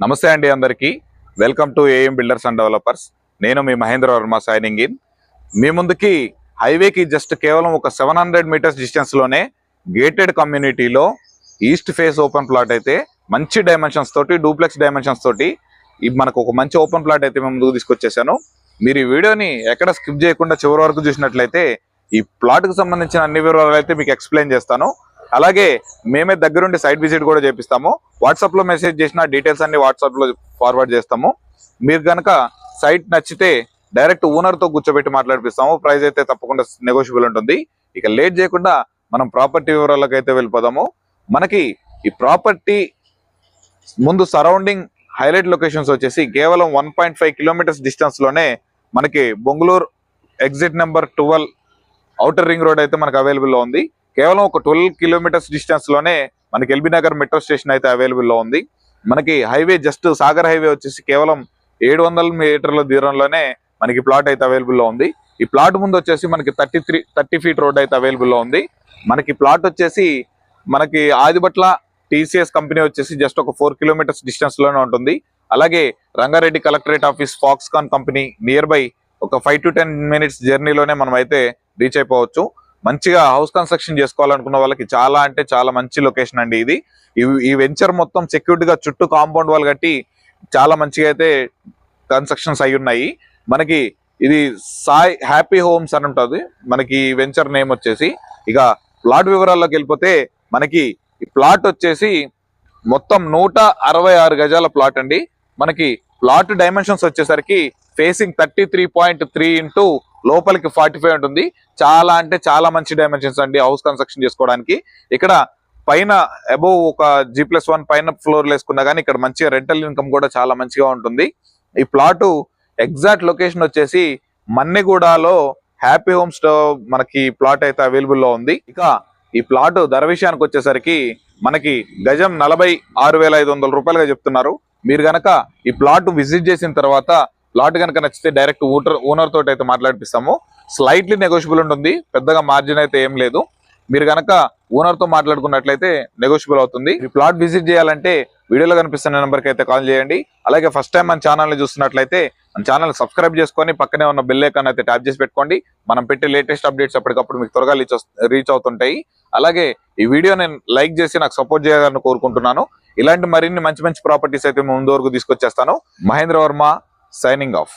నమస్తే అండి అందరికీ. Welcome to AM builders and developers. నేను మీ మహేంద్ర వర్మ సైనింగ్ ఇన్. మీ ముందుకి హైవేకి జస్ట్ కేవలం ఒక 700 మీటర్స్ డిస్టెన్స్లోనే గేటెడ్ కమ్యూనిటీలో ఈస్ట్ ఫేస్ ఓపెన్ ప్లాట్ అయితే మంచి డైమెన్షన్స్ తోటి, డూప్లెక్స్ డైమెన్షన్స్ తోటి మనకు ఒక మంచి ఓపెన్ ప్లాట్ అయితే మేము ముందుకు తీసుకొచ్చేసాను. మీరు ఈ వీడియోని ఎక్కడ స్కిప్ చేయకుండా చివరి వరకు చూసినట్లయితే ఈ ప్లాట్కి సంబంధించిన అన్ని వివరాలు అయితే మీకు ఎక్స్ప్లెయిన్ చేస్తాను. అలాగే మేమే దగ్గరుండి సైట్ విజిట్ కూడా చేపిస్తాము. వాట్సాప్లో మెసేజ్ చేసిన డీటెయిల్స్ అన్ని వాట్సాప్లో ఫార్వర్డ్ చేస్తాము. మీరు కనుక సైట్ నచ్చితే డైరెక్ట్ ఓనర్తో కూర్చోబెట్టి మాట్లాడిపిస్తాము. ప్రైస్ అయితే తప్పకుండా నెగోషియబుల్ ఉంటుంది. ఇక లేట్ చేయకుండా మనం ప్రాపర్టీ వివరాలకు అయితే వెళ్ళిపోదాము. మనకి ఈ ప్రాపర్టీ ముందు సరౌండింగ్ హైలైట్ లొకేషన్స్ వచ్చేసి కేవలం 1.5 కిలోమీటర్స్ డిస్టెన్స్లోనే మనకి Bongulur exit number 12 outer ring road అయితే మనకు అవైలబుల్లో ఉంది. కేవలం ఒక 12 కిలోమీటర్స్ డిస్టెన్స్ లోనే మనకి ఎల్బీ నగర్ మెట్రో స్టేషన్ అయితే అవైలబుల్ లో ఉంది. మనకి హైవే జస్ట్ సాగర్ హైవే వచ్చేసి కేవలం 700 మీటర్ల దూరంలోనే మనకి ప్లాట్ అయితే అవైలబుల్ లో ఉంది. ఈ ప్లాట్ ముందు వచ్చేసి మనకి 30 ఫీట్ రోడ్ అయితే అవైలబుల్ లో ఉంది. మనకి ప్లాట్ వచ్చేసి మనకి ఆదిబట్ల టీసీఎస్ కంపెనీ వచ్చేసి జస్ట్ ఒక 4 కిలోమీటర్స్ డిస్టెన్స్ లోనే ఉంటుంది. అలాగే Rangareddy collectorate office, Foxconn company near by ఒక 5 to 10 మినిట్స్ జర్నీలోనే మనం అయితే రీచ్ అయిపోవచ్చు. మంచిగా హౌస్ కన్స్ట్రక్షన్ చేసుకోవాలనుకున్న వాళ్ళకి చాలా అంటే చాలా మంచి లొకేషన్ అండి ఇది. ఈ వెంచర్ మొత్తం సెక్యూర్డ్ గా చుట్టూ కాంపౌండ్ వాల్ కట్టి చాలా మంచిగా అయితే కన్స్ట్రక్షన్స్ అయి ఉన్నాయి. మనకి ఇది సాయి హ్యాపీ హోమ్స్ అని ఉంటుంది మనకి వెంచర్ నేమ్ వచ్చేసి. ఇక ప్లాట్ వివరాల్లోకి వెళ్ళిపోతే మనకి ఈ ప్లాట్ వచ్చేసి మొత్తం 166 గజాల ప్లాట్ అండి. మనకి ప్లాట్ డైమెన్షన్స్ వచ్చేసరికి ఫేసింగ్ 33.3 ఇంటూ లోపలికి 45 ఉంటుంది. చాలా అంటే చాలా మంచి డైమెన్షన్స్ అండి హౌస్ కన్స్ట్రక్షన్ చేసుకోవడానికి. ఇక్కడ పైన అబోవ్ ఒక G+1 పైన ఫ్లోర్ వేసుకున్నా కానీ ఇక్కడ మంచిగా రెంటల్ ఇన్కమ్ కూడా చాలా మంచిగా ఉంటుంది. ఈ ప్లాట్ ఎగ్జాక్ట్ లొకేషన్ వచ్చేసి మన్నెగూడలో హ్యాపీ హోమ్స్ మనకి ప్లాట్ అయితే అవైలబుల్ లో ఉంది. ఇక ఈ ప్లాట్ ధర విషయానికి వచ్చేసరికి మనకి గజం 46,500 రూపాయలుగా చెప్తున్నారు. మీరు గనక ఈ ప్లాట్ విజిట్ చేసిన తర్వాత ప్లాట్ కనుక నచ్చితే డైరెక్ట్ ఓనర్ తోటి అయితే మాట్లాడిపిస్తాము. స్లైట్లీ నెగోషియబుల్ ఉంటుంది, పెద్దగా మార్జిన్ అయితే ఏం లేదు. మీరు కనుక ఓనర్ తో మాట్లాడుకున్నట్లయితే నెగోషియబుల్ అవుతుంది. ఈ ప్లాట్ విజిట్ చేయాలంటే వీడియోలో కనిపిస్తున్న నెంబర్కి అయితే కాల్ చేయండి. అలాగే ఫస్ట్ టైం మన ఛానల్ని చూస్తున్నట్లయితే మన ఛానల్ సబ్స్క్రైబ్ చేసుకొని పక్కనే ఉన్న బెల్ ఐకాన్ అయితే ట్యాప్ చేసి పెట్టుకోండి. మనం పెట్టే లేటెస్ట్ అప్డేట్స్ అప్పటికప్పుడు మీకు త్వరగా రీచ్ అవుతుంటాయి. అలాగే ఈ వీడియోని లైక్ చేసి నాకు సపోర్ట్ చేయాలని కోరుకుంటున్నాను. ఇలాంటి మరిన్ని మంచి మంచి ప్రాపర్టీస్ అయితే ముందు వరకు తీసుకొచ్చేస్తాను. Mahindra Varma signing off.